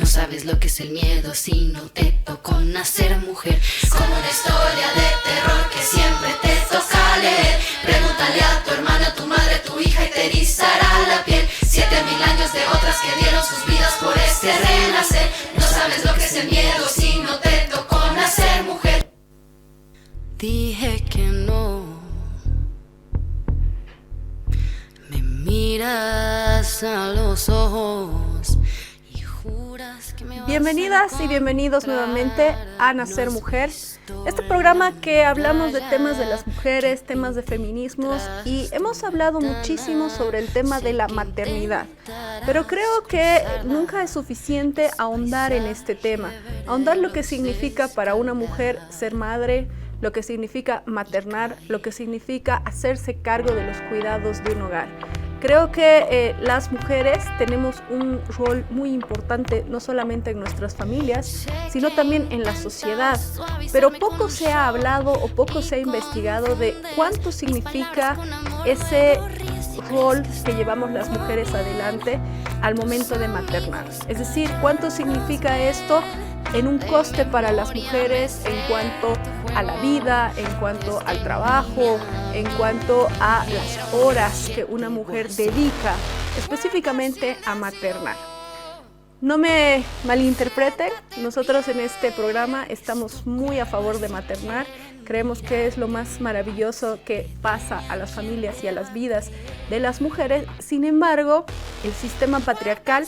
sabes lo que es el miedo si no te tocó nacer mujer. Como una historia de terror que siempre te toca leer. Pregúntale a tu hermana, a tu madre, a tu hija y te erizará la piel. 7000 años de otras que dieron sus vidas por este renacer. No sabes lo que es el miedo si no te tocó nacer mujer. Dije que no. Me miras a los ojos y juras que me vas. Bienvenidas y bienvenidos nuevamente a Nacer Mujer, este programa que hablamos de temas de las mujeres, temas de feminismos, y hemos hablado muchísimo sobre el tema de la maternidad, pero creo que nunca es suficiente ahondar en este tema, ahondar lo que significa para una mujer ser madre, lo que significa maternar, lo que significa hacerse cargo de los cuidados de un hogar. Creo que las mujeres tenemos un rol muy importante, no solamente en nuestras familias, sino también en la sociedad. Pero poco se ha hablado o poco se ha investigado de cuánto significa ese rol que llevamos las mujeres adelante al momento de maternar. Es decir, cuánto significa esto en un coste para las mujeres en cuanto a la vida, en cuanto al trabajo, en cuanto a las horas que una mujer dedica específicamente a maternar. No me malinterpreten, nosotros en este programa estamos muy a favor de maternar, creemos que es lo más maravilloso que pasa a las familias y a las vidas de las mujeres. Sin embargo, el sistema patriarcal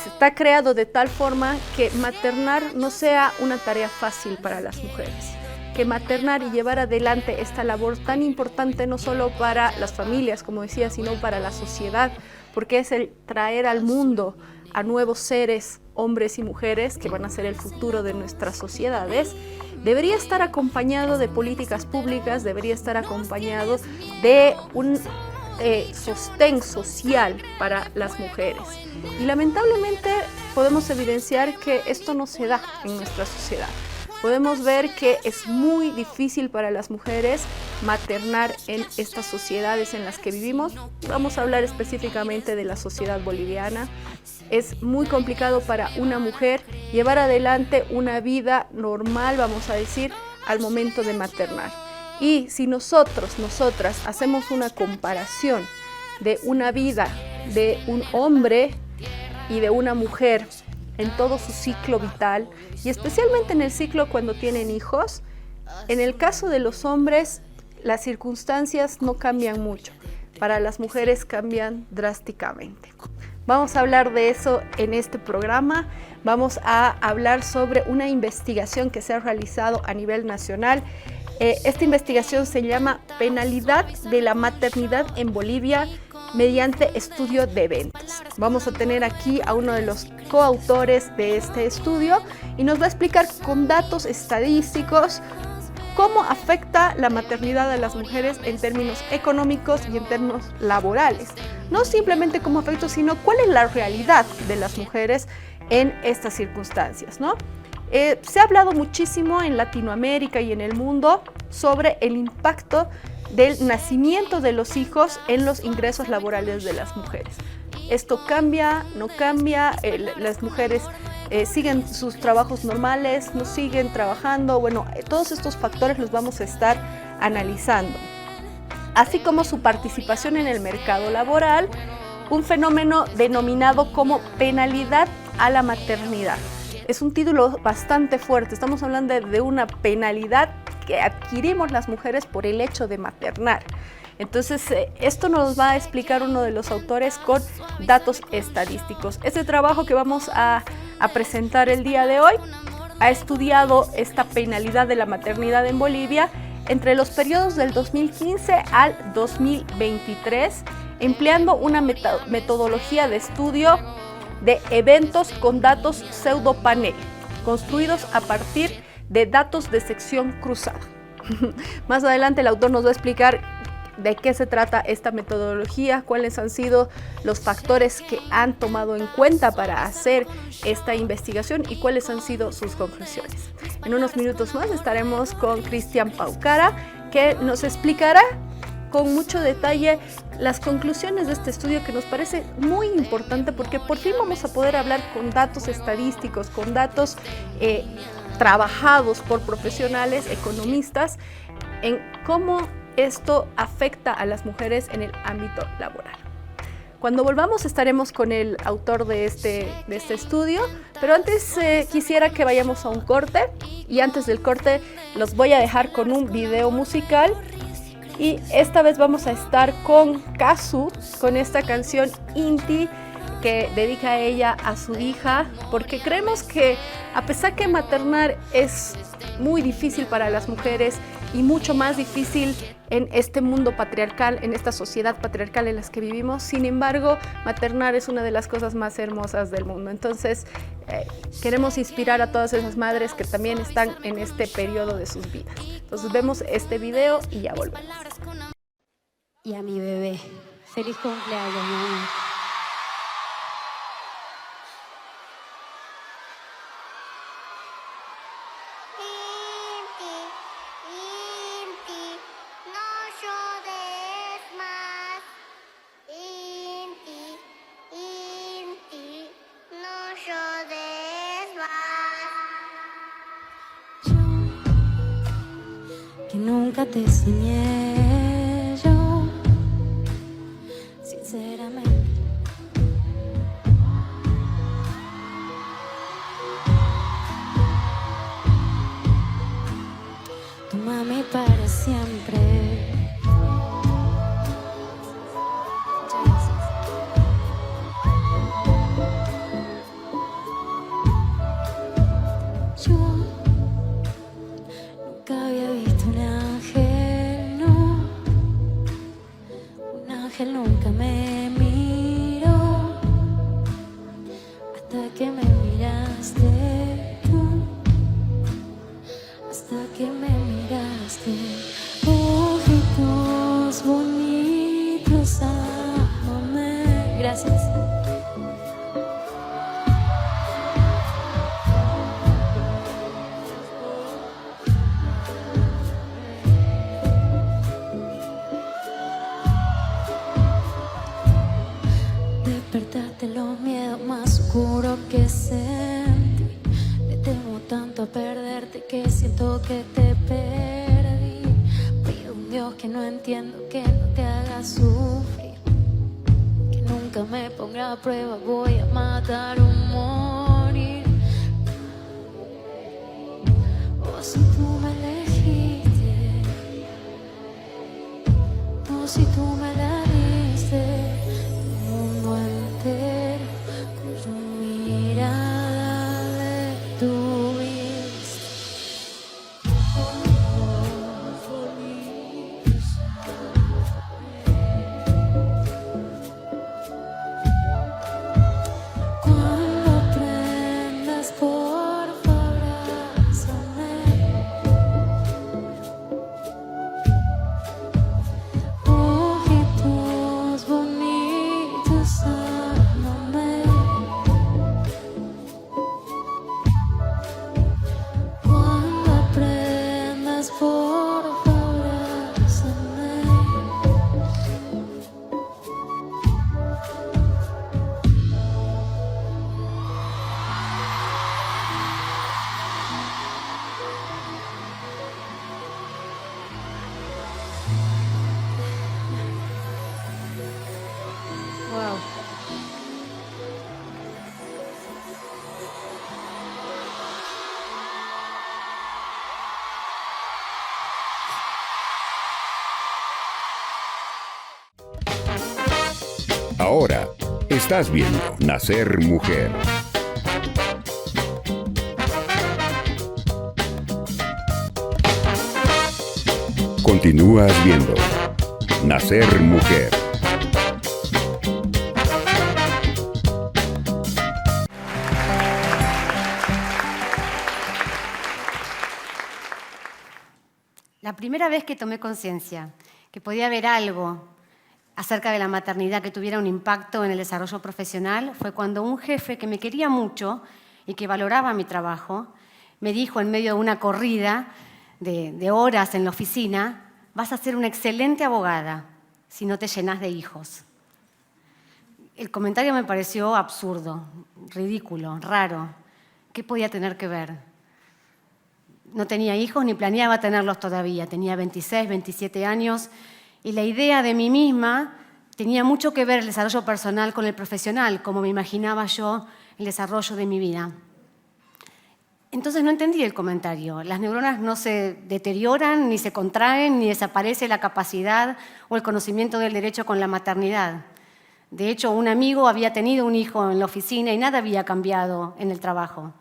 está creado de tal forma que maternar no sea una tarea fácil para las mujeres, que maternar y llevar adelante esta labor tan importante no solo para las familias, como decía, sino para la sociedad, porque es el traer al mundo a nuevos seres, hombres y mujeres, que van a ser el futuro de nuestras sociedades, debería estar acompañado de políticas públicas, debería estar acompañado de un sostén social para las mujeres. Y lamentablemente podemos evidenciar que esto no se da en nuestra sociedad. Podemos ver que es muy difícil para las mujeres maternar en estas sociedades en las que vivimos. Vamos a hablar específicamente de la sociedad boliviana. Es muy complicado para una mujer llevar adelante una vida normal, vamos a decir, al momento de maternar. Y si nosotras hacemos una comparación de una vida de un hombre y de una mujer en todo su ciclo vital, y especialmente en el ciclo cuando tienen hijos, en el caso de los hombres las circunstancias no cambian mucho, para las mujeres cambian drásticamente. Vamos a hablar de eso en este programa. Vamos a hablar sobre una investigación que se ha realizado a nivel nacional. Esta investigación se llama Penalidad de la maternidad en Bolivia mediante estudio de eventos. Vamos a tener aquí a uno de los coautores de este estudio y nos va a explicar con datos estadísticos cómo afecta la maternidad a las mujeres en términos económicos y en términos laborales. No simplemente cómo afecta, sino cuál es la realidad de las mujeres en estas circunstancias, ¿no? Se ha hablado muchísimo en Latinoamérica y en el mundo sobre el impacto del nacimiento de los hijos en los ingresos laborales de las mujeres. Esto cambia, no cambia, las mujeres siguen sus trabajos normales, no siguen trabajando. Bueno, todos estos factores los vamos a estar analizando, así como su participación en el mercado laboral, un fenómeno denominado como penalidad a la maternidad. Es un título bastante fuerte, estamos hablando de una penalidad que adquirimos las mujeres por el hecho de maternar. Entonces, esto nos va a explicar uno de los autores con datos estadísticos. Este trabajo que vamos a presentar el día de hoy ha estudiado esta penalidad de la maternidad en Bolivia entre los periodos del 2015 al 2023, empleando una metodología de estudio de eventos con datos pseudopanel, construidos a partir de datos de sección cruzada. Más adelante el autor nos va a explicar de qué se trata esta metodología, cuáles han sido los factores que han tomado en cuenta para hacer esta investigación y cuáles han sido sus conclusiones. En unos minutos más estaremos con Cristian Paucara, que nos explicará con mucho detalle las conclusiones de este estudio, que nos parece muy importante porque por fin vamos a poder hablar con datos estadísticos, con datos trabajados por profesionales, economistas, en cómo esto afecta a las mujeres en el ámbito laboral. Cuando volvamos estaremos con el autor de este estudio, pero antes quisiera que vayamos a un corte, y antes del corte los voy a dejar con un video musical, y esta vez vamos a estar con Kazu, con esta canción Inti, que dedica ella a su hija, porque creemos que a pesar que maternar es muy difícil para las mujeres y mucho más difícil en este mundo patriarcal, en esta sociedad patriarcal en la que vivimos, sin embargo, maternar es una de las cosas más hermosas del mundo. Entonces, queremos inspirar a todas esas madres que también están en este periodo de sus vidas. Entonces, vemos este video y ya volvemos. Y a mi bebé, feliz cumpleaños, mamá. Nunca te soñé yo, sinceramente. Tu mami para siempre. Yo nunca había visto un ángel, no. Un ángel nunca me miró, hasta que me miraste tú, hasta que me miraste. Ojitos bonitos, amame. Gracias. Despertaste los miedos más oscuros que sentí. Le temo tanto a perderte que siento que te perdí. Pido a un Dios que no entiendo, que no te haga sufrir, que nunca me ponga a prueba. Voy a matar o morir. Oh, si tú me elegiste, oh, si tú me la diste, con tu mirada detuviste. Cuando aprendas, por favor, abrázame. Ojitos bonitos, amame. Cuando aprendas, por favor, abrázame. Wow. Ahora estás viendo Nacer Mujer. Continúas viendo Nacer Mujer. La primera vez que tomé conciencia que podía haber algo acerca de la maternidad que tuviera un impacto en el desarrollo profesional fue cuando un jefe que me quería mucho y que valoraba mi trabajo me dijo en medio de una corrida de horas en la oficina: vas a ser una excelente abogada si no te llenas de hijos. El comentario me pareció absurdo, ridículo, raro. ¿Qué podía tener que ver? No tenía hijos ni planeaba tenerlos todavía. Tenía 26, 27 años y la idea de mí misma tenía mucho que ver el desarrollo personal con el profesional, como me imaginaba yo el desarrollo de mi vida. Entonces no entendí el comentario. Las neuronas no se deterioran, ni se contraen, ni desaparece la capacidad o el conocimiento del derecho con la maternidad. De hecho, un amigo había tenido un hijo en la oficina y nada había cambiado en el trabajo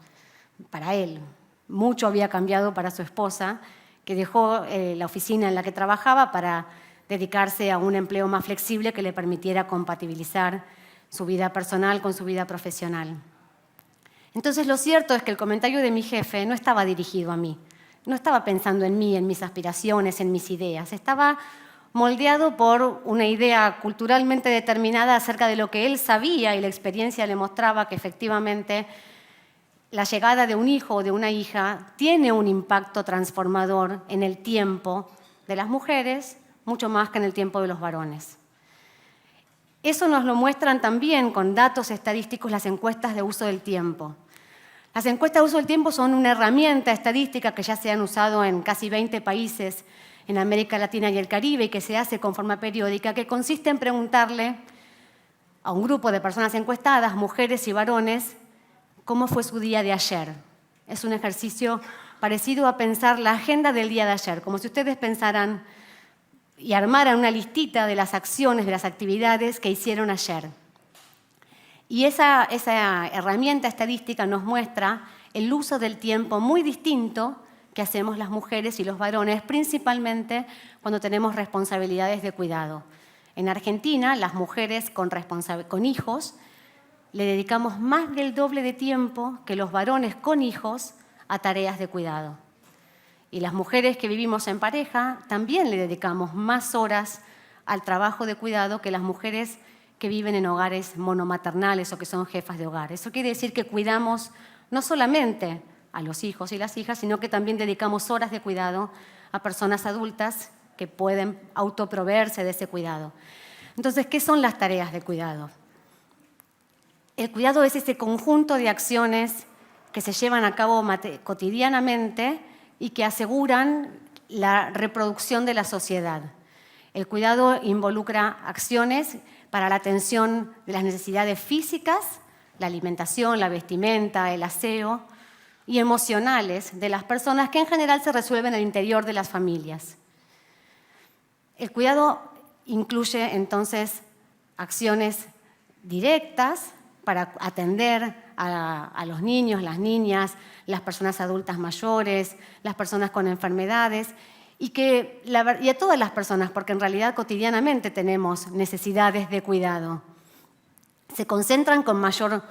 para él. Mucho había cambiado para su esposa, que dejó la oficina en la que trabajaba para dedicarse a un empleo más flexible que le permitiera compatibilizar su vida personal con su vida profesional. Entonces, lo cierto es que el comentario de mi jefe no estaba dirigido a mí. No estaba pensando en mí, en mis aspiraciones, en mis ideas. Estaba moldeado por una idea culturalmente determinada acerca de lo que él sabía y la experiencia le mostraba que efectivamente la llegada de un hijo o de una hija tiene un impacto transformador en el tiempo de las mujeres, mucho más que en el tiempo de los varones. Eso nos lo muestran también con datos estadísticos las encuestas de uso del tiempo. Las encuestas de uso del tiempo son una herramienta estadística que ya se han usado en casi 20 países en América Latina y el Caribe y que se hace con forma periódica, que consiste en preguntarle a un grupo de personas encuestadas, mujeres y varones, cómo fue su día de ayer. Es un ejercicio parecido a pensar la agenda del día de ayer, como si ustedes pensaran y armaran una listita de las acciones, de las actividades que hicieron ayer. Y esa herramienta estadística nos muestra el uso del tiempo muy distinto que hacemos las mujeres y los varones, principalmente cuando tenemos responsabilidades de cuidado. En Argentina, las mujeres con hijos le dedicamos más del doble de tiempo que los varones con hijos a tareas de cuidado. Y las mujeres que vivimos en pareja también le dedicamos más horas al trabajo de cuidado que las mujeres que viven en hogares monomaternales o que son jefas de hogar. Eso quiere decir que cuidamos no solamente a los hijos y las hijas, sino que también dedicamos horas de cuidado a personas adultas que pueden autoproveerse de ese cuidado. Entonces, ¿qué son las tareas de cuidado? El cuidado es ese conjunto de acciones que se llevan a cabo cotidianamente y que aseguran la reproducción de la sociedad. El cuidado involucra acciones para la atención de las necesidades físicas, la alimentación, la vestimenta, el aseo, y emocionales de las personas que en general se resuelven al interior de las familias. El cuidado incluye entonces acciones directas para atender a los niños, las niñas, las personas adultas mayores, las personas con enfermedades y a todas las personas, porque en realidad cotidianamente tenemos necesidades de cuidado. Se concentran con mayor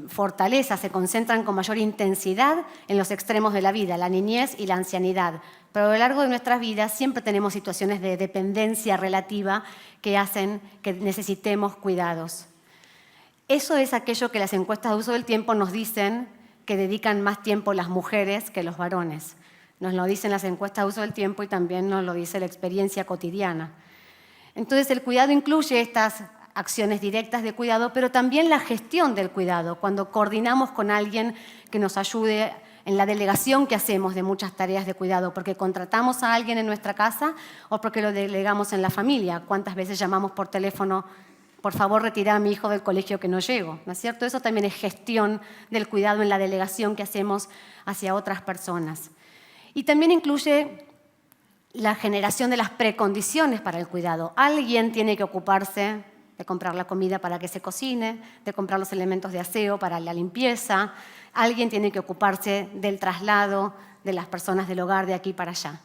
fortaleza, se concentran con mayor intensidad en los extremos de la vida, la niñez y la ancianidad. Pero a lo largo de nuestras vidas siempre tenemos situaciones de dependencia relativa que hacen que necesitemos cuidados. Eso es aquello que las encuestas de uso del tiempo nos dicen que dedican más tiempo las mujeres que los varones. Nos lo dicen las encuestas de uso del tiempo y también nos lo dice la experiencia cotidiana. Entonces, el cuidado incluye estas acciones directas de cuidado, pero también la gestión del cuidado, cuando coordinamos con alguien que nos ayude en la delegación que hacemos de muchas tareas de cuidado, porque contratamos a alguien en nuestra casa o porque lo delegamos en la familia. ¿Cuántas veces llamamos por teléfono, por favor, retira a mi hijo del colegio que no llego? ¿No es cierto? Eso también es gestión del cuidado en la delegación que hacemos hacia otras personas. Y también incluye la generación de las precondiciones para el cuidado. Alguien tiene que ocuparse de comprar la comida para que se cocine, de comprar los elementos de aseo para la limpieza. Alguien tiene que ocuparse del traslado de las personas del hogar de aquí para allá.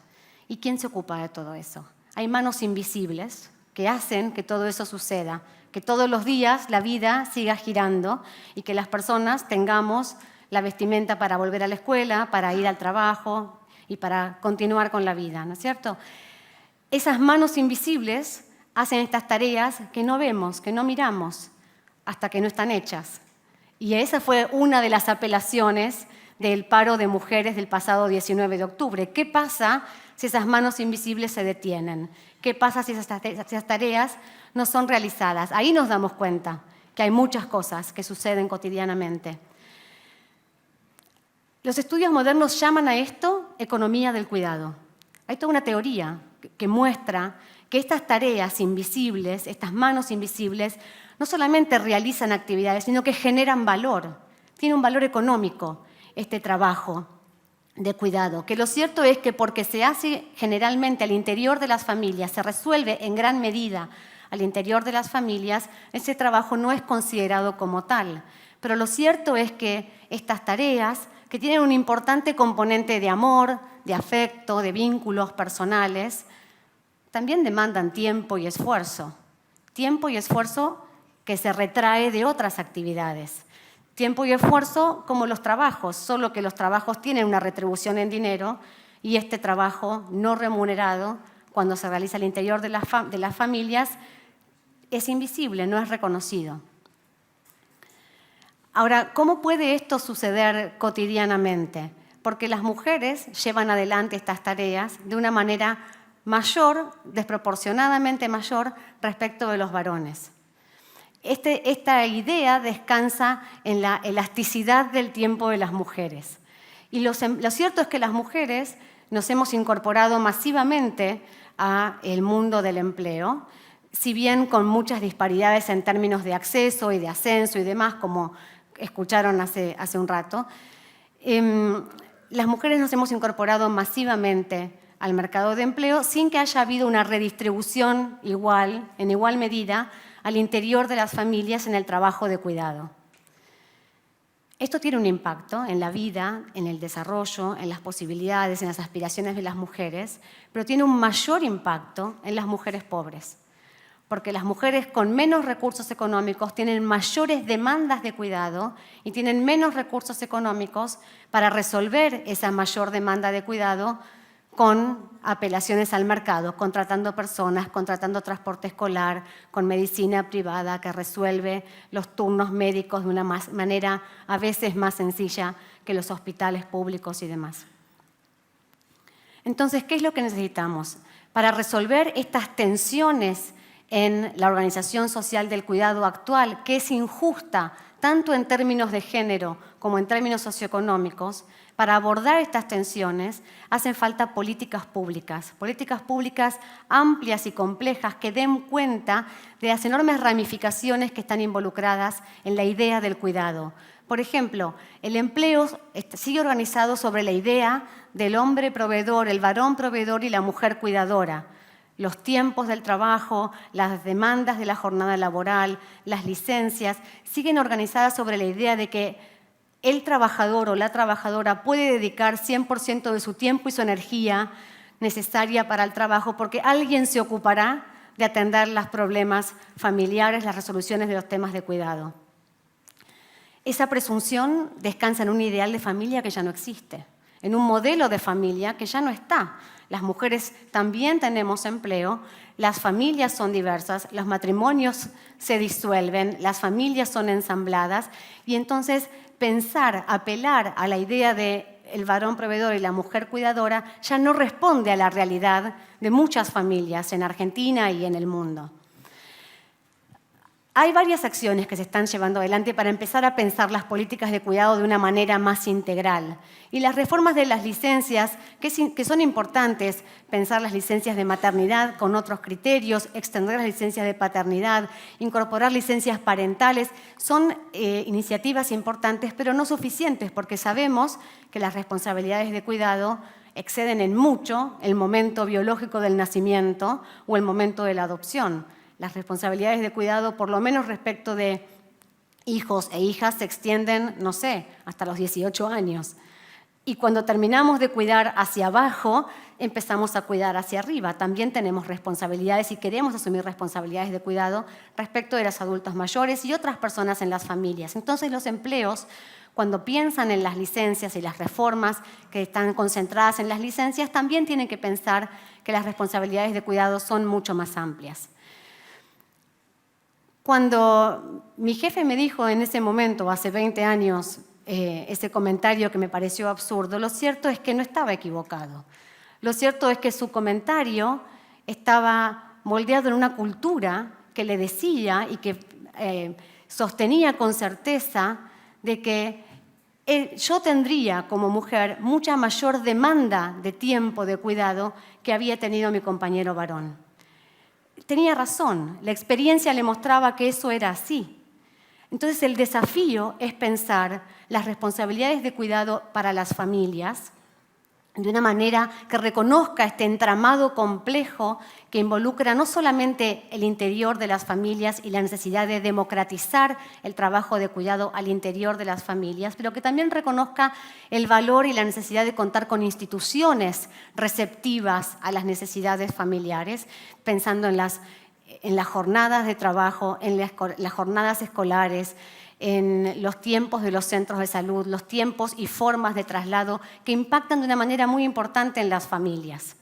¿Y quién se ocupa de todo eso? Hay manos invisibles que hacen que todo eso suceda, que todos los días la vida siga girando y que las personas tengamos la vestimenta para volver a la escuela, para ir al trabajo y para continuar con la vida, ¿no es cierto? Esas manos invisibles hacen estas tareas que no vemos, que no miramos, hasta que no están hechas. Y esa fue una de las apelaciones del paro de mujeres del pasado 19 de octubre. ¿Qué pasa si esas manos invisibles se detienen? ¿Qué pasa si esas tareas no son realizadas? Ahí nos damos cuenta que hay muchas cosas que suceden cotidianamente. Los estudios modernos llaman a esto economía del cuidado. Hay toda una teoría que muestra que estas tareas invisibles, estas manos invisibles, no solamente realizan actividades, sino que generan valor. Tiene un valor económico este trabajo de cuidado, que lo cierto es que porque se hace generalmente al interior de las familias, se resuelve en gran medida al interior de las familias, ese trabajo no es considerado como tal. Pero lo cierto es que estas tareas, que tienen un importante componente de amor, de afecto, de vínculos personales, también demandan tiempo y esfuerzo. Tiempo y esfuerzo que se retrae de otras actividades. Tiempo y esfuerzo como los trabajos, solo que los trabajos tienen una retribución en dinero y este trabajo no remunerado, cuando se realiza al interior de las familias, es invisible, no es reconocido. Ahora, ¿cómo puede esto suceder cotidianamente? Porque las mujeres llevan adelante estas tareas de una manera mayor, desproporcionadamente mayor, respecto de los varones. Esta idea descansa en la elasticidad del tiempo de las mujeres. Y lo cierto es que las mujeres nos hemos incorporado masivamente al mundo del empleo, si bien con muchas disparidades en términos de acceso y de ascenso y demás, como escucharon hace un rato. Las mujeres nos hemos incorporado masivamente al mercado de empleo sin que haya habido una redistribución en igual medida al interior de las familias en el trabajo de cuidado. Esto tiene un impacto en la vida, en el desarrollo, en las posibilidades, en las aspiraciones de las mujeres, pero tiene un mayor impacto en las mujeres pobres, porque las mujeres con menos recursos económicos tienen mayores demandas de cuidado y tienen menos recursos económicos para resolver esa mayor demanda de cuidado con apelaciones al mercado, contratando personas, contratando transporte escolar, con medicina privada que resuelve los turnos médicos de una manera a veces más sencilla que los hospitales públicos y demás. Entonces, ¿qué es lo que necesitamos? Para resolver estas tensiones en la organización social del cuidado actual, que es injusta tanto en términos de género como en términos socioeconómicos, para abordar estas tensiones hacen falta políticas públicas amplias y complejas que den cuenta de las enormes ramificaciones que están involucradas en la idea del cuidado. Por ejemplo, el empleo sigue organizado sobre la idea del hombre proveedor, el varón proveedor y la mujer cuidadora. Los tiempos del trabajo, las demandas de la jornada laboral, las licencias, siguen organizadas sobre la idea de que el trabajador o la trabajadora puede dedicar 100% de su tiempo y su energía necesaria para el trabajo porque alguien se ocupará de atender los problemas familiares, las resoluciones de los temas de cuidado. Esa presunción descansa en un ideal de familia que ya no existe, en un modelo de familia que ya no está. Las mujeres también tenemos empleo, las familias son diversas, los matrimonios se disuelven, las familias son ensambladas y entonces apelar a la idea del varón proveedor y la mujer cuidadora ya no responde a la realidad de muchas familias en Argentina y en el mundo. Hay varias acciones que se están llevando adelante para empezar a pensar las políticas de cuidado de una manera más integral. Y las reformas de las licencias, que son importantes, pensar las licencias de maternidad con otros criterios, extender las licencias de paternidad, incorporar licencias parentales, son iniciativas importantes, pero no suficientes, porque sabemos que las responsabilidades de cuidado exceden en mucho el momento biológico del nacimiento o el momento de la adopción. Las responsabilidades de cuidado, por lo menos respecto de hijos e hijas, se extienden, no sé, hasta los 18 años. Y cuando terminamos de cuidar hacia abajo, empezamos a cuidar hacia arriba. También tenemos responsabilidades y queremos asumir responsabilidades de cuidado respecto de los adultos mayores y otras personas en las familias. Entonces, los empleos, cuando piensan en las licencias y las reformas que están concentradas en las licencias, también tienen que pensar que las responsabilidades de cuidado son mucho más amplias. Cuando mi jefe me dijo en ese momento, hace 20 años, ese comentario que me pareció absurdo, lo cierto es que no estaba equivocado. Lo cierto es que su comentario estaba moldeado en una cultura que le decía y que sostenía con certeza de que yo tendría como mujer mucha mayor demanda de tiempo, de cuidado, que había tenido mi compañero varón. Tenía razón, la experiencia le mostraba que eso era así. Entonces el desafío es pensar las responsabilidades de cuidado para las familias de una manera que reconozca este entramado complejo que involucra no solamente el interior de las familias y la necesidad de democratizar el trabajo de cuidado al interior de las familias, pero que también reconozca el valor y la necesidad de contar con instituciones receptivas a las necesidades familiares, pensando en las jornadas de trabajo, en las jornadas escolares, en los tiempos de los centros de salud, los tiempos y formas de traslado que impactan de una manera muy importante en las familias.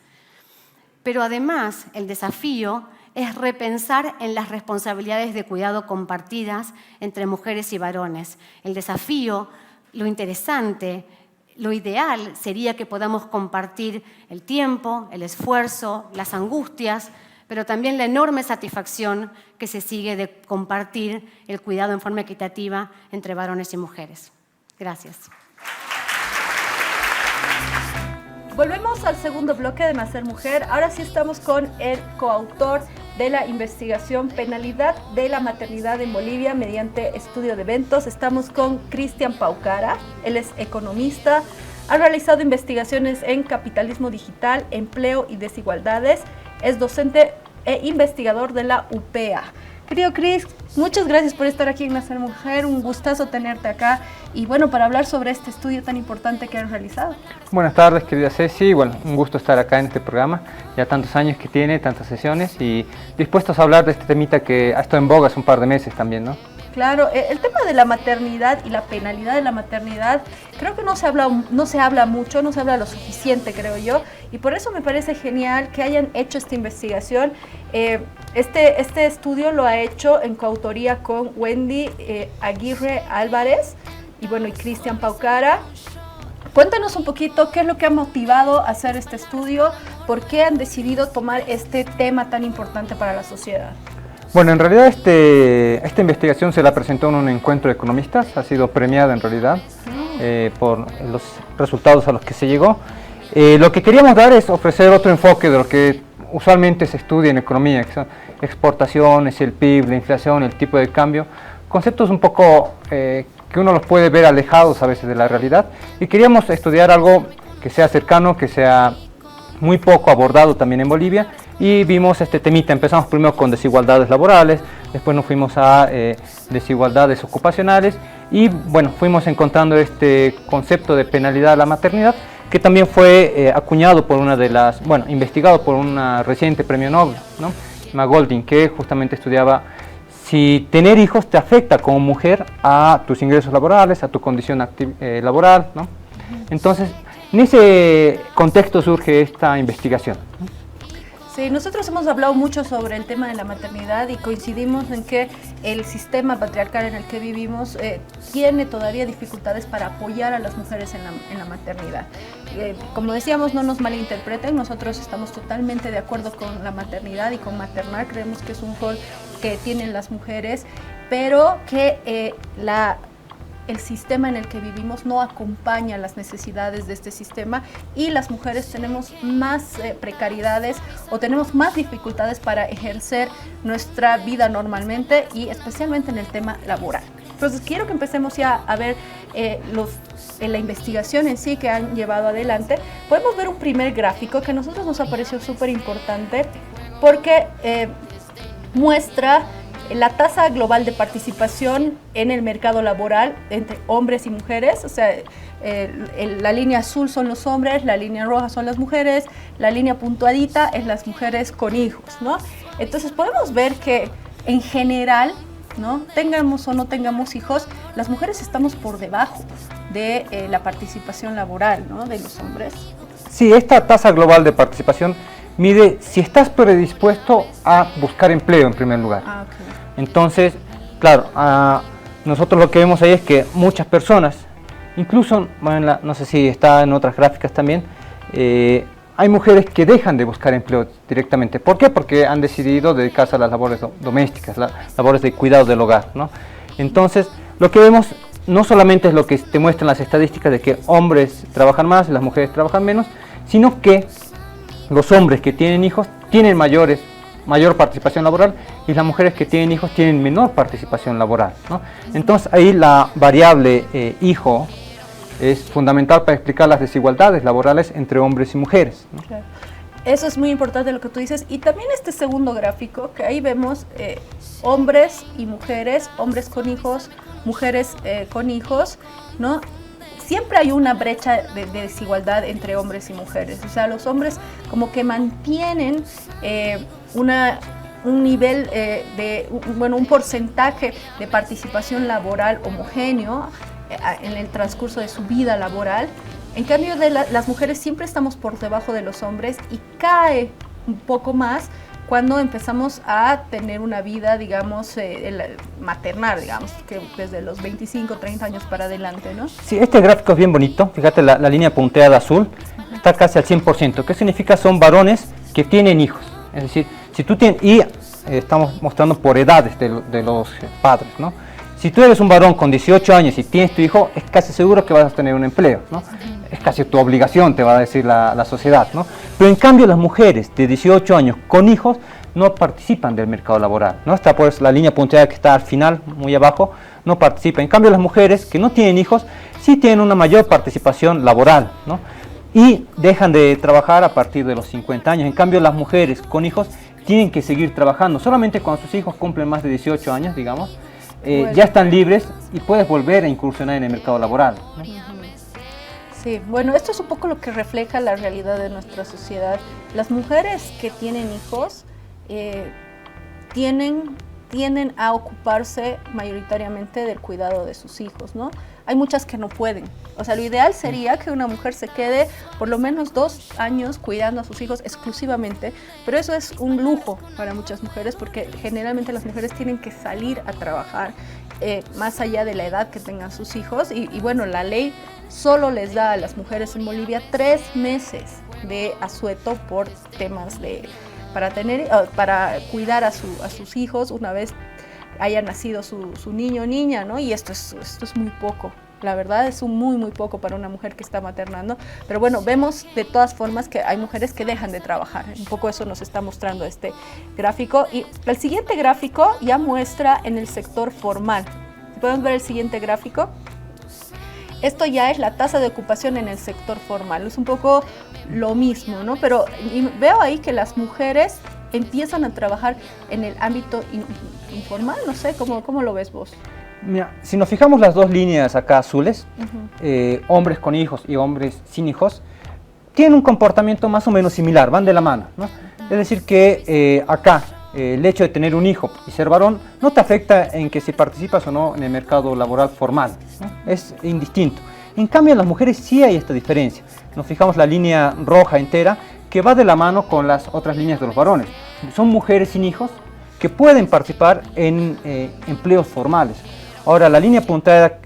Pero además, el desafío es repensar en las responsabilidades de cuidado compartidas entre mujeres y varones. El desafío, lo interesante, lo ideal sería que podamos compartir el tiempo, el esfuerzo, las angustias, pero también la enorme satisfacción que se sigue de compartir el cuidado en forma equitativa entre varones y mujeres. Gracias. Volvemos al segundo bloque de Nacer Mujer. Ahora sí estamos con el coautor de la investigación Penalidad de la Maternidad en Bolivia mediante estudio de eventos. Estamos con Cristian Paucara. Él es economista, ha realizado investigaciones en capitalismo digital, empleo y desigualdades. Es docente e investigador de la UPEA. Querido Cris, muchas gracias por estar aquí en Nacer Mujer, un gustazo tenerte acá y bueno, para hablar sobre este estudio tan importante que has realizado. Buenas tardes, querida Ceci, bueno, un gusto estar acá en este programa, ya tantos años que tiene, tantas sesiones y dispuestos a hablar de este temita que ha estado en boga hace un par de meses también, ¿no? Claro, el tema de la maternidad y la penalidad de la maternidad, creo que no se habla mucho, no se habla lo suficiente, creo yo, y por eso me parece genial que hayan hecho esta investigación. Este estudio lo ha hecho en coautoría con Wendy Aguirre Álvarez y bueno, y Cristian Paucara. Cuéntanos un poquito qué es lo que ha motivado a hacer este estudio, por qué han decidido tomar este tema tan importante para la sociedad. Bueno, en realidad esta investigación se la presentó en un encuentro de economistas, ha sido premiada en realidad por los resultados a los que se llegó. Lo que queríamos dar es ofrecer otro enfoque de lo que usualmente se estudia en economía, que son exportaciones, el PIB, la inflación, el tipo de cambio, conceptos un poco que uno los puede ver alejados a veces de la realidad, y queríamos estudiar algo que sea cercano, que sea muy poco abordado también en Bolivia, y vimos este temita. Empezamos primero con desigualdades laborales, después nos fuimos a desigualdades ocupacionales y bueno, fuimos encontrando este concepto de penalidad a la maternidad, que también fue acuñado por investigado por una reciente premio Nobel, ¿no? Emma Golding, que justamente estudiaba si tener hijos te afecta como mujer a tus ingresos laborales, a tu condición laboral, ¿no? Entonces, en ese contexto surge esta investigación. Sí, nosotros hemos hablado mucho sobre el tema de la maternidad y coincidimos en que el sistema patriarcal en el que vivimos tiene todavía dificultades para apoyar a las mujeres en la maternidad. Como decíamos, no nos malinterpreten, nosotros estamos totalmente de acuerdo con la maternidad y con maternar, creemos que es un rol que tienen las mujeres, pero que el sistema en el que vivimos no acompaña las necesidades de este sistema y las mujeres tenemos más precariedades o tenemos más dificultades para ejercer nuestra vida normalmente y especialmente en el tema laboral. Entonces quiero que empecemos ya a ver la investigación en sí que han llevado adelante. Podemos ver un primer gráfico que a nosotros nos ha parecido súper importante porque muestra la tasa global de participación en el mercado laboral entre hombres y mujeres, o sea, la línea azul son los hombres, la línea roja son las mujeres, la línea puntuadita es las mujeres con hijos, ¿no? Entonces podemos ver que en general, ¿no? Tengamos o no tengamos hijos, las mujeres estamos por debajo de la participación laboral, ¿no? De los hombres. Sí, esta tasa global de participación mide si estás predispuesto a buscar empleo en primer lugar. Okay. Entonces, claro, nosotros lo que vemos ahí es que muchas personas Incluso, bueno, no sé si está en otras gráficas también, hay mujeres que dejan de buscar empleo directamente. ¿Por qué? Porque han decidido dedicarse a las labores domésticas, las labores de cuidado del hogar, ¿no? Entonces, lo que vemos no solamente es lo que te muestran las estadísticas de que hombres trabajan más y las mujeres trabajan menos, sino que los hombres que tienen hijos tienen mayor participación laboral y las mujeres que tienen hijos tienen menor participación laboral, ¿no? Entonces ahí la variable hijo es fundamental para explicar las desigualdades laborales entre hombres y mujeres, ¿no? Claro. Eso es muy importante lo que tú dices. Y también este segundo gráfico, que ahí vemos hombres y mujeres, hombres con hijos, mujeres con hijos, ¿no? Siempre hay una brecha de desigualdad entre hombres y mujeres. O sea, los hombres como que mantienen un nivel un porcentaje de participación laboral homogéneo en el transcurso de su vida laboral. En cambio, las mujeres siempre estamos por debajo de los hombres y cae un poco más cuando empezamos a tener una vida, digamos, maternal, digamos, que desde los 25, 30 años para adelante, ¿no? Sí, este gráfico es bien bonito. Fíjate, la línea punteada azul está casi al 100%. ¿Qué significa? Son varones que tienen hijos. Es decir, si tú tienes, y estamos mostrando por edades de los padres, ¿no? Si tú eres un varón con 18 años y tienes tu hijo, es casi seguro que vas a tener un empleo, ¿no? Es casi tu obligación, te va a decir la sociedad, ¿no? Pero en cambio las mujeres de 18 años con hijos no participan del mercado laboral, ¿no? Está por la línea punteada que está al final, muy abajo, no participa. En cambio las mujeres que no tienen hijos sí tienen una mayor participación laboral, ¿no? Y dejan de trabajar a partir de los 50 años. En cambio las mujeres con hijos tienen que seguir trabajando. Solamente cuando sus hijos cumplen más de 18 años, digamos, ya están libres y puedes volver a incursionar en el mercado laboral, ¿no? Sí, bueno, esto es un poco lo que refleja la realidad de nuestra sociedad. Las mujeres que tienen hijos tienden a ocuparse mayoritariamente del cuidado de sus hijos, ¿no? Hay muchas que no pueden. O sea, lo ideal sería que una mujer se quede por lo menos 2 años cuidando a sus hijos exclusivamente, pero eso es un lujo para muchas mujeres porque generalmente las mujeres tienen que salir a trabajar más allá de la edad que tengan sus hijos y bueno, la ley solo les da a las mujeres en Bolivia 3 meses de asueto por temas para cuidar a sus hijos una vez haya nacido su niño o niña, ¿no? Y esto es muy poco. La verdad es muy poco para una mujer que está maternando, pero bueno, vemos de todas formas que hay mujeres que dejan de trabajar. Un poco eso nos está mostrando este gráfico. Y el siguiente gráfico ya muestra en el sector formal. ¿Podemos ver el siguiente gráfico? Esto ya es la tasa de ocupación en el sector formal. Es un poco lo mismo, ¿no? Pero veo ahí que las mujeres empiezan a trabajar en el ámbito informal. No sé, ¿cómo lo ves vos? Mira, si nos fijamos las dos líneas acá azules, hombres con hijos y hombres sin hijos, tienen un comportamiento más o menos similar, van de la mano, ¿no? Es decir que acá el hecho de tener un hijo y ser varón no te afecta en que si participas o no en el mercado laboral formal, ¿no? Es indistinto. En cambio en las mujeres sí hay esta diferencia. Nos fijamos la línea roja entera que va de la mano con las otras líneas de los varones. Son mujeres sin hijos que pueden participar en empleos formales. Ahora, la línea punteada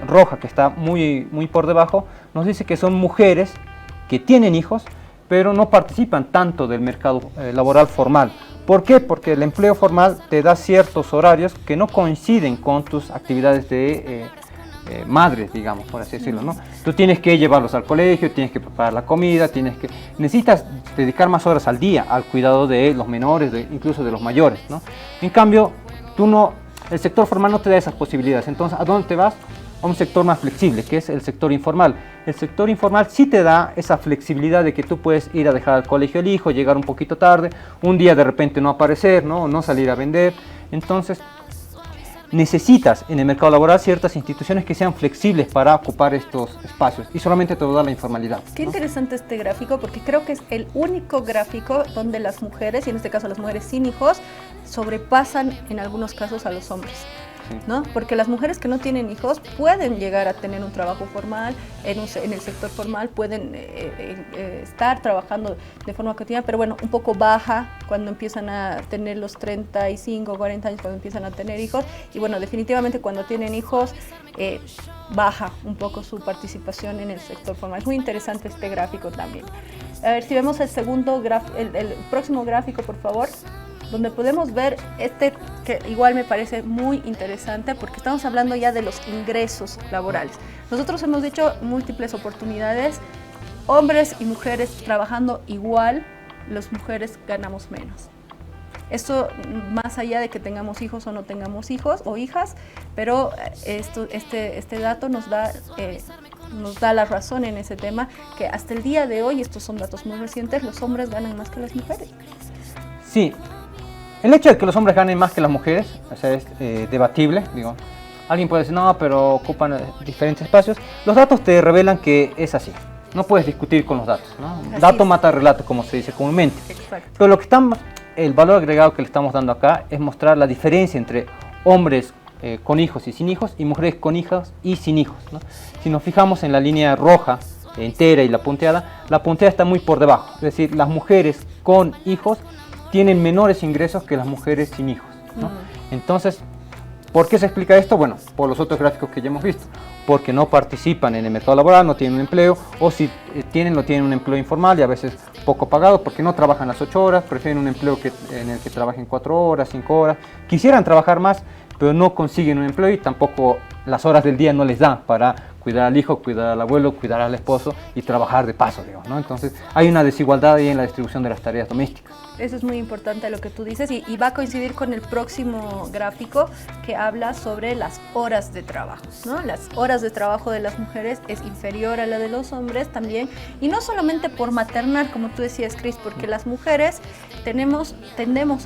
roja, que está muy por debajo, nos dice que son mujeres que tienen hijos, pero no participan tanto del mercado laboral formal. ¿Por qué? Porque el empleo formal te da ciertos horarios que no coinciden con tus actividades de madres, digamos, por así decirlo, ¿no? Tú tienes que llevarlos al colegio, tienes que preparar la comida, necesitas dedicar más horas al día al cuidado de los menores, incluso de los mayores, ¿no? En cambio, el sector formal no te da esas posibilidades. Entonces, ¿a dónde te vas? A un sector más flexible, que es el sector informal. El sector informal sí te da esa flexibilidad de que tú puedes ir a dejar al colegio al hijo, llegar un poquito tarde, un día de repente no aparecer, no salir a vender. Entonces, necesitas en el mercado laboral ciertas instituciones que sean flexibles para ocupar estos espacios y solamente te lo da la informalidad, ¿no? Qué interesante este gráfico porque creo que es el único gráfico donde las mujeres, y en este caso las mujeres sin hijos, sobrepasan en algunos casos a los hombres. Sí. ¿no? Porque las mujeres que no tienen hijos pueden llegar a tener un trabajo formal, en el sector formal pueden estar trabajando de forma cotidiana, pero bueno, un poco baja cuando empiezan a tener los 35, 40 años, cuando empiezan a tener hijos, y bueno, definitivamente cuando tienen hijos baja un poco su participación en el sector formal. Es muy interesante este gráfico también. A ver si vemos el próximo gráfico, por favor, donde podemos ver que igual me parece muy interesante porque estamos hablando ya de los ingresos laborales. Nosotros hemos dicho múltiples oportunidades, hombres y mujeres trabajando igual, las mujeres ganamos menos. Esto más allá de que tengamos hijos o no tengamos hijos o hijas, pero este dato nos da la razón en ese tema, que hasta el día de hoy, estos son datos muy recientes, los hombres ganan más que las mujeres. Sí, el hecho de que los hombres ganen más que las mujeres, o sea, es debatible, digo. Alguien puede decir, no, pero ocupan diferentes espacios. Los datos te revelan que es así. No puedes discutir con los datos, ¿no? Dato mata relato, como se dice comúnmente. Exacto. Pero el valor agregado que le estamos dando acá es mostrar la diferencia entre hombres con hijos y sin hijos y mujeres con hijos y sin hijos, ¿no? Si nos fijamos en la línea roja entera y la punteada está muy por debajo. Es decir, las mujeres con hijos tienen menores ingresos que las mujeres sin hijos, ¿no? Entonces, ¿por qué se explica esto? Bueno, por los otros gráficos que ya hemos visto. Porque no participan en el mercado laboral, no tienen un empleo, o si tienen un empleo informal y a veces poco pagado, porque no trabajan las 8 horas, prefieren un empleo en el que trabajen 4 horas, 5 horas. Quisieran trabajar más, pero no consiguen un empleo y tampoco las horas del día no les dan para cuidar al hijo, cuidar al abuelo, cuidar al esposo y trabajar de paso, digamos, ¿no? Entonces hay una desigualdad ahí en la distribución de las tareas domésticas. Eso es muy importante lo que tú dices y va a coincidir con el próximo gráfico que habla sobre las horas de trabajo, ¿no? Las horas de trabajo de las mujeres es inferior a la de los hombres también, y no solamente por maternar, como tú decías, Cris, porque las mujeres tendemos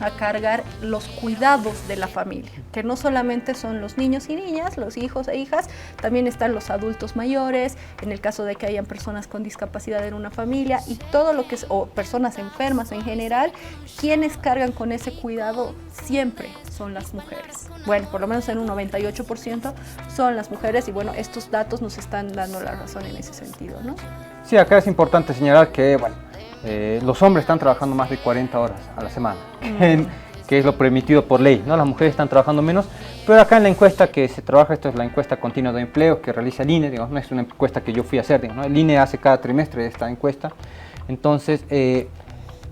a cargar los cuidados de la familia, que no solamente son los niños y niñas, los hijos e hijas, también están los adultos mayores, en el caso de que hayan personas con discapacidad en una familia y todo lo que es, o personas enfermas en general. Quienes cargan con ese cuidado siempre son las mujeres. Bueno, por lo menos en un 98% son las mujeres y bueno, estos datos nos están dando la razón en ese sentido, ¿no? Sí, acá es importante señalar que, bueno, los hombres están trabajando más de 40 horas a la semana, que es lo permitido por ley, ¿no? Las mujeres están trabajando menos, pero acá en la encuesta que se trabaja, esto es la encuesta continua de empleo que realiza el INE, digamos, no es una encuesta que yo fui a hacer, digamos, ¿no? El INE hace cada trimestre esta encuesta, entonces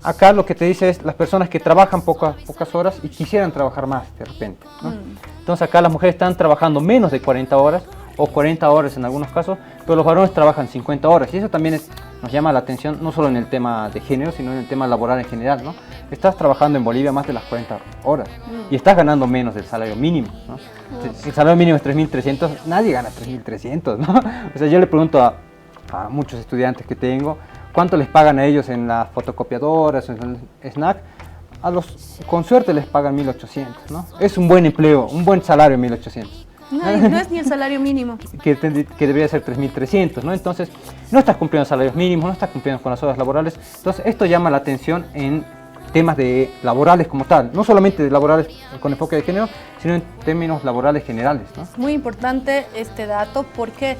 acá lo que te dice es las personas que trabajan pocas horas y quisieran trabajar más de repente, ¿no? Entonces acá las mujeres están trabajando menos de 40 horas o 40 horas en algunos casos, pero los varones trabajan 50 horas y eso también nos llama la atención no solo en el tema de género, sino en el tema laboral en general, ¿no? Estás trabajando en Bolivia más de las 40 horas y estás ganando menos del salario mínimo, ¿no? El salario mínimo es 3.300, nadie gana 3.300, ¿no? O sea, yo le pregunto a muchos estudiantes que tengo, ¿cuánto les pagan a ellos en las fotocopiadoras, en el SNAC? Con suerte les pagan 1.800, ¿no? Es un buen empleo, un buen salario 1.800. No es ni el salario mínimo. Que debería ser 3.300, ¿no? Entonces, no estás cumpliendo salarios mínimos, no estás cumpliendo con las horas laborales. Entonces, esto llama la atención en temas laborales como tal, no solamente de laborales con enfoque de género, sino en términos laborales generales, ¿no? Muy importante este dato, porque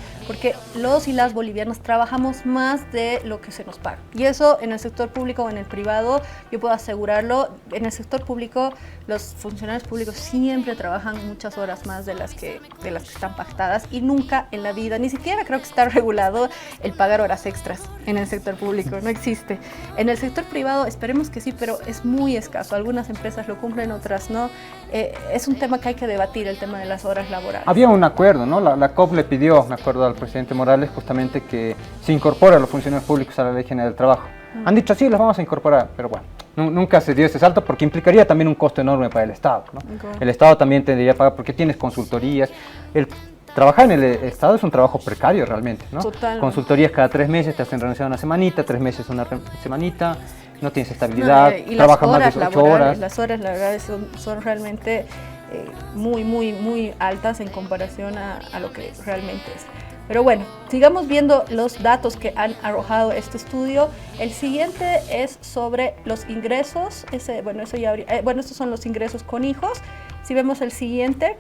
los y las bolivianas trabajamos más de lo que se nos paga. Y eso en el sector público o en el privado, yo puedo asegurarlo, en el sector público los funcionarios públicos siempre trabajan muchas horas más de las que están pactadas y nunca en la vida, ni siquiera creo que está regulado el pagar horas extras en el sector público, no existe. En el sector privado esperemos que sí, pero es muy escaso. Algunas empresas lo cumplen, otras no. Es un tema que hay que debatir, el tema de las horas laborales. Había un acuerdo, ¿no? La COP le pidió, me acuerdo al presidente Morales, justamente que se incorpore a los funcionarios públicos a la Ley General del Trabajo. Han dicho, sí, los vamos a incorporar, pero bueno, nunca se dio ese salto porque implicaría también un costo enorme para el Estado, ¿no? El Estado también tendría que pagar porque tienes consultorías. Trabajar en el Estado es un trabajo precario realmente, ¿no? Totalmente. Consultorías cada 3 meses, te hacen renunciar una semanita, 3 meses una semanita, no tienes estabilidad, trabajas más de 8 horas. Las horas laborales son realmente muy altas en comparación a lo que realmente es. Pero bueno, sigamos viendo los datos que han arrojado este estudio. El siguiente es sobre los ingresos. Estos son los ingresos con hijos. Si vemos el siguiente,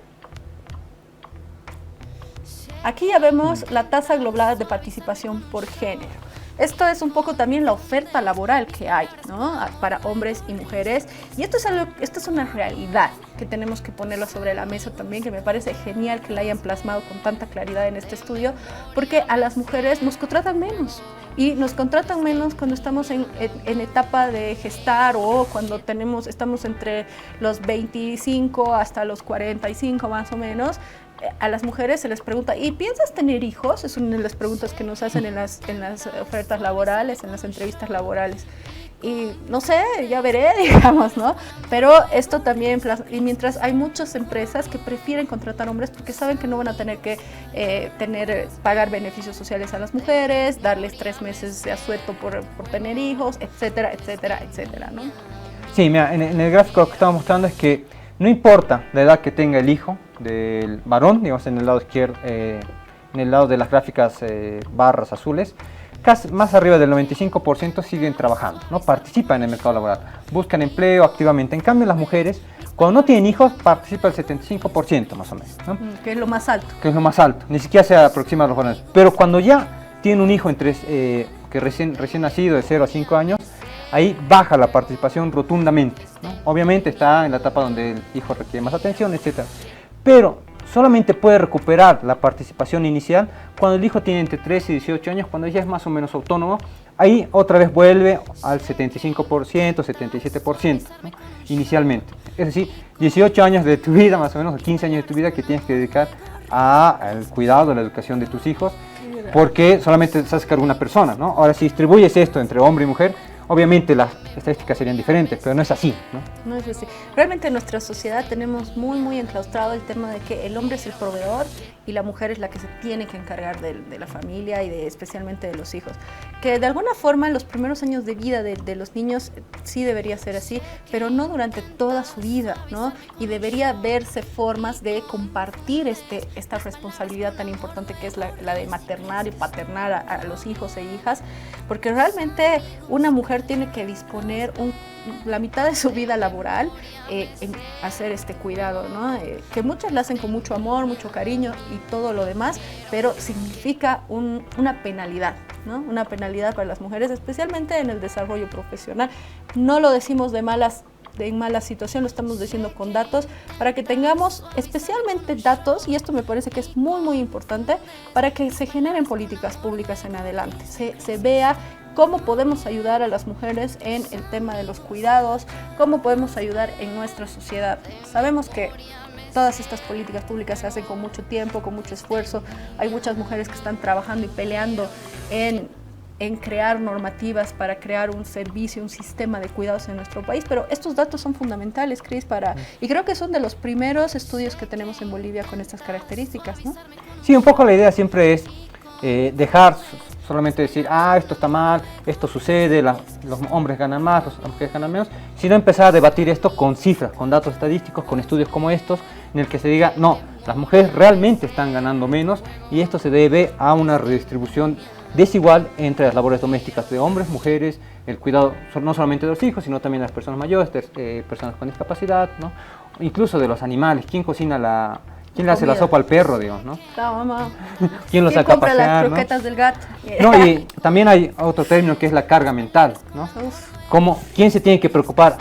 Aquí ya vemos la tasa global de participación por género. Esto es un poco también la oferta laboral que hay, ¿no? Para hombres y mujeres. Y esto es una realidad que tenemos que ponerlo sobre la mesa también, que me parece genial que la hayan plasmado con tanta claridad en este estudio, porque a las mujeres nos contratan menos. Y nos contratan menos cuando estamos en etapa de gestar o cuando estamos entre los 25 hasta los 45 más o menos. A las mujeres se les pregunta, ¿y piensas tener hijos? Es una de las preguntas que nos hacen en las ofertas laborales, en las entrevistas laborales. Y no sé, ya veré, digamos, ¿no? Pero esto también, y mientras hay muchas empresas que prefieren contratar hombres porque saben que no van a tener que pagar beneficios sociales a las mujeres, darles 3 meses de asueto por tener hijos, etcétera, etcétera, etcétera, ¿no? Sí, mira, en el gráfico lo que estamos mostrando es que no importa la edad que tenga el hijo del varón, digamos en el lado izquierdo, en el lado de las gráficas barras azules, casi más arriba del 95% siguen trabajando, ¿no? Participan en el mercado laboral, buscan empleo activamente. En cambio, las mujeres, cuando no tienen hijos, participan el 75% más o menos, ¿no? Que es lo más alto. Que es lo más alto, ni siquiera se aproxima a los varones. Pero cuando ya tienen un hijo que recién nacido de 0 a 5 años, ahí baja la participación rotundamente, ¿no? Obviamente está en la etapa donde el hijo requiere más atención, etc. Pero solamente puede recuperar la participación inicial cuando el hijo tiene entre 13 y 18 años, cuando ya es más o menos autónomo. Ahí otra vez vuelve al 75%, 77%, ¿no? Inicialmente. Es decir, 18 años de tu vida, más o menos, 15 años de tu vida que tienes que dedicar al cuidado, a la educación de tus hijos, porque solamente se hace cargo una persona, ¿no? Ahora, si distribuyes esto entre hombre y mujer, obviamente las estadísticas serían diferentes, pero no es así, ¿no? No es así. Realmente en nuestra sociedad tenemos muy, muy enclaustrado el tema de que el hombre es el proveedor y la mujer es la que se tiene que encargar de la familia y especialmente de los hijos. Que de alguna forma en los primeros años de vida de los niños sí debería ser así, pero no durante toda su vida, ¿no? Y debería verse formas de compartir esta responsabilidad tan importante que es la de maternar y paternar a los hijos e hijas, porque realmente una mujer tiene que disponer la mitad de su vida laboral en hacer este cuidado, ¿no? Que muchas la hacen con mucho amor, mucho cariño y todo lo demás, pero significa una penalidad, ¿no? Una penalidad para las mujeres, especialmente en el desarrollo profesional. No lo decimos en mala situación, lo estamos diciendo con datos, para que tengamos especialmente datos, y esto me parece que es muy, muy importante, para que se generen políticas públicas en adelante, se vea cómo podemos ayudar a las mujeres en el tema de los cuidados, cómo podemos ayudar en nuestra sociedad. Sabemos que todas estas políticas públicas se hacen con mucho tiempo, con mucho esfuerzo. Hay muchas mujeres que están trabajando y peleando en crear normativas para crear un servicio, un sistema de cuidados en nuestro país, pero estos datos son fundamentales, Cris, y creo que son de los primeros estudios que tenemos en Bolivia con estas características, ¿no? Sí, un poco la idea siempre es dejar solamente decir, esto está mal, esto sucede, los hombres ganan más, las mujeres ganan menos, sino empezar a debatir esto con cifras, con datos estadísticos, con estudios como estos, en el que se diga, no, las mujeres realmente están ganando menos y esto se debe a una redistribución desigual entre las labores domésticas de hombres, mujeres, el cuidado no solamente de los hijos, sino también de las personas mayores, personas con discapacidad, ¿no? Incluso de los animales. ¿Quién cocina ¿Quién le hace la sopa al perro, digamos, no? La mamá. ¿Quién lo saca a compra pasear, las croquetas, ¿no? Del gato? No, y también hay otro término que es la carga mental, ¿no? ¿Quién se tiene que preocupar?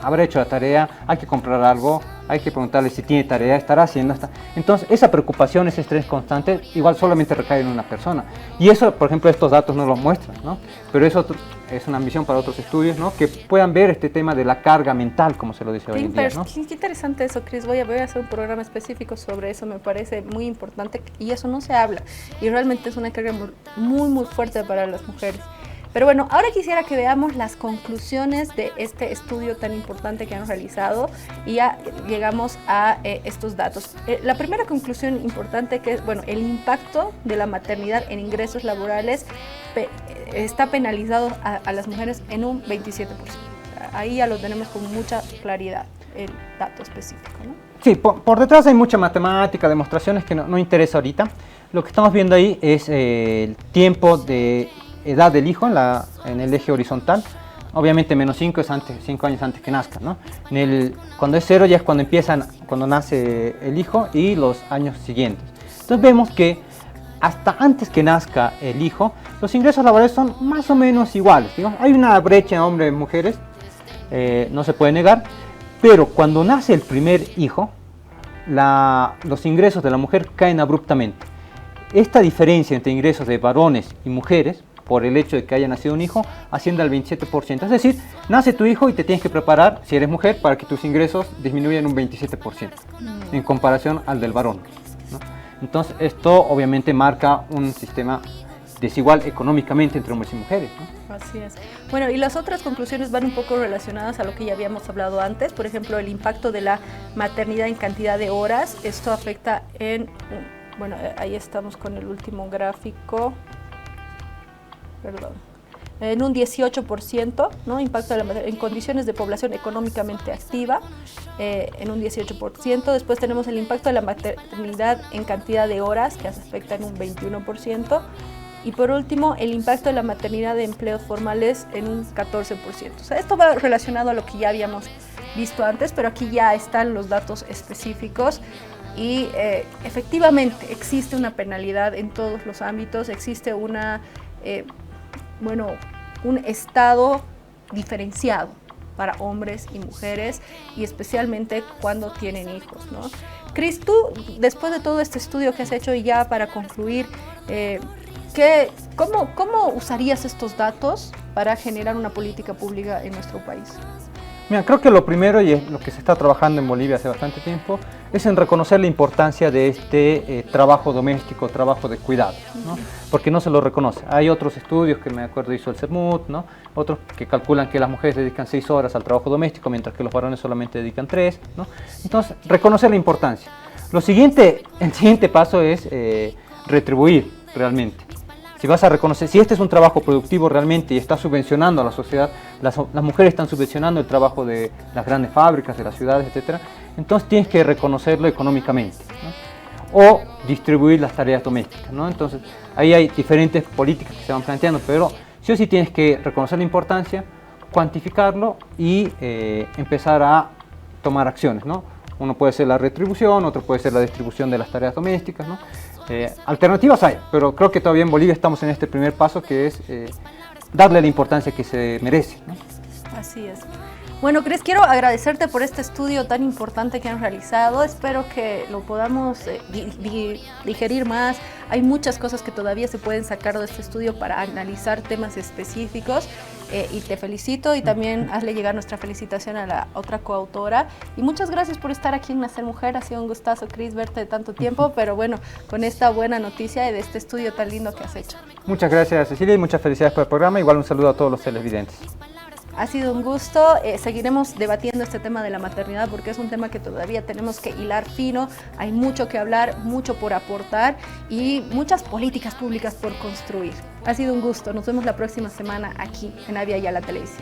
Habrá hecho la tarea, hay que comprar algo, hay que preguntarle si tiene tarea, estará haciendo. Entonces, esa preocupación, ese estrés constante, igual solamente recae en una persona. Y eso, por ejemplo, estos datos no lo muestran, ¿no? Pero es una ambición para otros estudios, ¿no? Que puedan ver este tema de la carga mental, como se lo dice hoy en día, ¿no? Qué interesante eso, Cris. Voy a hacer un programa específico sobre eso, me parece muy importante y eso no se habla. Y realmente es una carga muy, muy fuerte para las mujeres. Pero bueno, ahora quisiera que veamos las conclusiones de este estudio tan importante que han realizado y ya llegamos a estos datos. La primera conclusión importante que es, bueno, el impacto de la maternidad en ingresos laborales está penalizado a las mujeres en un 27%. Ahí ya lo tenemos con mucha claridad, el dato específico, ¿no? Sí, por detrás hay mucha matemática, demostraciones que no interesa ahorita. Lo que estamos viendo ahí es el tiempo de edad del hijo en el eje horizontal. Obviamente -5 es 5 años antes que nazca, ¿no? Cuando es 0 ya es cuando nace el hijo y los años siguientes. Entonces vemos que hasta antes que nazca el hijo, los ingresos laborales son más o menos iguales. Digamos, hay una brecha en hombres y mujeres, no se puede negar, pero cuando nace el primer hijo, los ingresos de la mujer caen abruptamente. Esta diferencia entre ingresos de varones y mujeres, por el hecho de que haya nacido un hijo, asciende al 27%. Es decir, nace tu hijo y te tienes que preparar, si eres mujer, para que tus ingresos disminuyan un 27% en comparación al del varón, ¿no? Entonces, esto obviamente marca un sistema desigual económicamente entre hombres y mujeres, ¿no? Así es. Bueno, y las otras conclusiones van un poco relacionadas a lo que ya habíamos hablado antes. Por ejemplo, el impacto de la maternidad en cantidad de horas. Esto afecta bueno, ahí estamos con el último gráfico. Perdón. En un 18%, ¿no? Impacto en condiciones de población económicamente activa, en un 18%. Después tenemos el impacto de la maternidad en cantidad de horas, que afecta en un 21%. Y por último, el impacto de la maternidad de empleos formales en un 14%. O sea, esto va relacionado a lo que ya habíamos visto antes, pero aquí ya están los datos específicos. Y efectivamente existe una penalidad en todos los ámbitos, existe un estado diferenciado para hombres y mujeres, y especialmente cuando tienen hijos, ¿no? Cris, tú, después de todo este estudio que has hecho, y ya para concluir, ¿cómo usarías estos datos para generar una política pública en nuestro país? Mira, creo que lo primero, y es lo que se está trabajando en Bolivia hace bastante tiempo, es en reconocer la importancia de este trabajo doméstico, trabajo de cuidado, ¿no? Porque no se lo reconoce. Hay otros estudios que me acuerdo hizo el CERMUT, ¿no? Otros que calculan que las mujeres dedican 6 horas al trabajo doméstico, mientras que los varones solamente dedican 3, ¿no? Entonces, reconocer la importancia. El siguiente paso es retribuir realmente. Si vas a reconocer, si este es un trabajo productivo realmente y está subvencionando a la sociedad, las mujeres están subvencionando el trabajo de las grandes fábricas, de las ciudades, etc., entonces tienes que reconocerlo económicamente, ¿no? O distribuir las tareas domésticas, ¿no? Entonces, ahí hay diferentes políticas que se van planteando, pero sí o sí tienes que reconocer la importancia, cuantificarlo y empezar a tomar acciones, ¿no? Uno puede ser la retribución, otro puede ser la distribución de las tareas domésticas, ¿no? Alternativas hay, pero creo que todavía en Bolivia estamos en este primer paso, que es darle la importancia que se merece, ¿no? Así es. Bueno, Cris, quiero agradecerte por este estudio tan importante que han realizado. Espero que lo podamos digerir más. Hay muchas cosas que todavía se pueden sacar de este estudio para analizar temas específicos. Y te felicito, y también hazle llegar nuestra felicitación a la otra coautora. Y muchas gracias por estar aquí en Nacer Mujer. Ha sido un gustazo, Cris, verte de tanto tiempo, pero bueno, con esta buena noticia de este estudio tan lindo que has hecho. Muchas gracias, Cecilia, y muchas felicidades por el programa. Igual un saludo a todos los televidentes. Ha sido un gusto. Seguiremos debatiendo este tema de la maternidad, porque es un tema que todavía tenemos que hilar fino. Hay mucho que hablar, mucho por aportar y muchas políticas públicas por construir. Ha sido un gusto. Nos vemos la próxima semana aquí en Avia Yala Televisión.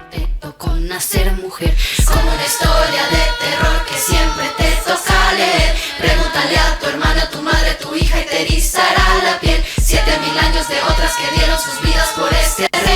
Te tocó nacer mujer, como una historia de terror que siempre te toca leer. Pregúntale a tu hermana, a tu madre, a tu hija, y te erizará la piel. 7000 años de otras que dieron sus vidas por este